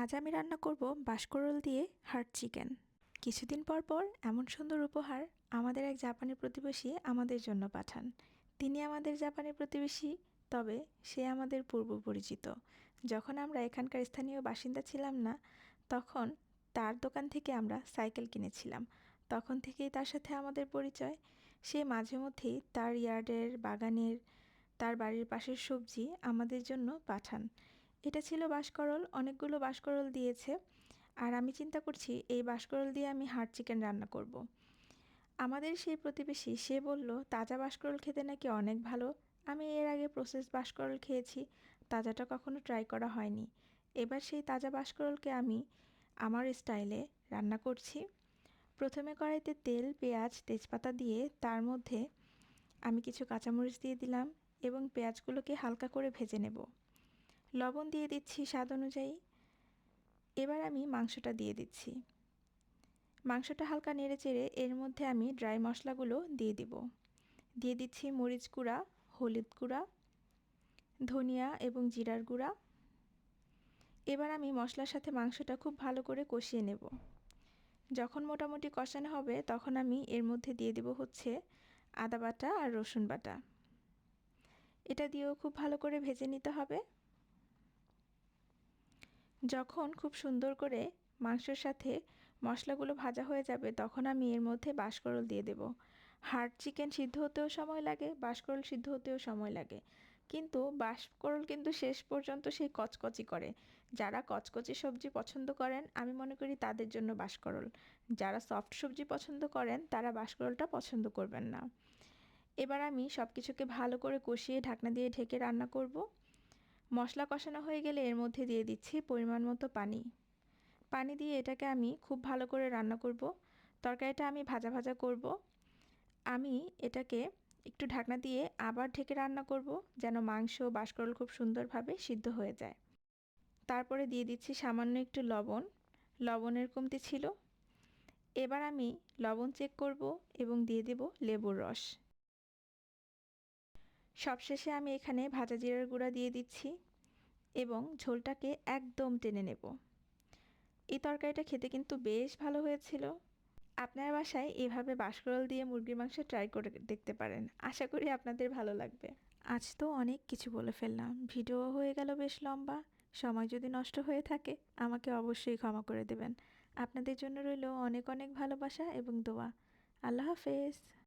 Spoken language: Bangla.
আজ আমি রান্না করব বাঁশকরল দিয়ে হার্ড চিকেন। কিছুদিন পর পর এমন সুন্দর উপহার আমাদের এক জাপানি প্রতিবেশী আমাদের জন্য পাঠান। তিনি আমাদের জাপানি প্রতিবেশী, তবে সে আমাদের পূর্ব পরিচিত। যখন আমরা এখানকার স্থানীয় বাসিন্দা ছিলাম না, তখন তার দোকান থেকে আমরা সাইকেল কিনেছিলাম। তখন থেকেই তার সাথে আমাদের পরিচয়। সে মাঝে মধ্যেই তার ইয়ার্ডের বাগানের, তার বাড়ির পাশের সবজি আমাদের জন্য পাঠান। এটা ছিল বাঁশকরল, অনেকগুলো বাঁশকরল দিয়েছে। আর আমি চিন্তা করছি এই বাঁশকরল দিয়ে আমি হার্ড চিকেন রান্না করব। আমাদের সেই প্রতিবেশী সে বলল তাজা বাঁশকরল খেতে নাকি অনেক ভালো। আমি এর আগে প্রসেস বাঁশকরল খেয়েছি, তাজাটা কখনো ট্রাই করা হয়নি। এবার সেই তাজা বাঁশকরলকে আমি আমার স্টাইলে রান্না করছি। প্রথমে কড়াইতে তেল, পেঁয়াজ, তেজপাতা দিয়ে তার মধ্যে আমি কিছু কাঁচামরিচ দিয়ে দিলাম এবং পেঁয়াজগুলোকে হালকা করে ভেজে নেব। লবণ দিয়ে দিচ্ছি স্বাদ অনুযায়ী। এবার আমি মাংসটা দিয়ে দিচ্ছি। মাংসটা হালকা নেড়েচেড়ে এর মধ্যে আমি ড্রাই মশলাগুলো দিয়ে দিব। দিয়ে দিচ্ছি মরিচ গুঁড়া, হলুদ গুঁড়া, ধনিয়া এবং জিরার গুঁড়া। এবার আমি মশলার সাথে মাংসটা খুব ভালো করে কষিয়ে নেব। যখন মোটামুটি কষানো হবে তখন আমি এর মধ্যে দিয়ে দেব হচ্ছে আদা বাটা আর রসুন বাটা। এটা দিয়েও খুব ভালো করে ভেজে নিতে হবে। যখন খুব সুন্দর করে মাংসের সাথে মশলাগুলো ভাজা হয়ে যাবে তখন আমি এর মধ্যে বাঁশকরল দিয়ে দেব। হার্ড চিকেন সিদ্ধ হতেও সময় লাগে, বাঁশকরল সিদ্ধ হতেও সময় লাগে, কিন্তু বাঁশকরল কিন্তু শেষ পর্যন্ত সেই কচকচি করে। যারা কচকচি সবজি পছন্দ করেন আমি মনে করি তাদের জন্য বাঁশকরল। যারা সফট সবজি পছন্দ করেন তারা বাঁশকরলটা পছন্দ করবেন না। এবার আমি সব কিছুকে ভালো করে কষিয়ে ঢাকনা দিয়ে ঢেকে রান্না করব। মশলা কষানো হয়ে গেলে এর মধ্যে দিয়ে দিচ্ছি পরিমাণ মতো পানি। পানি দিয়ে এটাকে আমি খুব ভালো করে রান্না করব। তরকারিটা আমি ভাজা ভাজা করব। আমি এটাকে একটু ঢাকনা দিয়ে আবার ঢেকে রান্না করব যেন মাংস, বাঁশকরল খুব সুন্দরভাবে সিদ্ধ হয়ে যায়। তারপরে দিয়ে দিচ্ছি সামান্য একটু লবণ। লবণের কমতি ছিল। এবার আমি লবণ চেক করব এবং দিয়ে দেব লেবুর রস। সবশেষে আমি এখানে ভাজা জিরার গুঁড়া দিয়ে দিচ্ছি এবং ঝোলটাকে একদম টেনে নেব। এই তরকারিটা খেতে কিন্তু বেশ ভালো হয়েছিল। আপনার বাসায় এভাবে বাঁশকরল দিয়ে মুরগির মাংস ট্রাই করে দেখতে পারেন। আশা করি আপনাদের ভালো লাগবে। আজ তো অনেক কিছু বলে ফেললাম, ভিডিও হয়ে গেল বেশ লম্বা। সময় যদি নষ্ট হয়ে থাকে আমাকে অবশ্যই ক্ষমা করে দেবেন। আপনাদের জন্য রইল অনেক অনেক ভালোবাসা এবং দোয়া। আল্লাহ হাফেজ।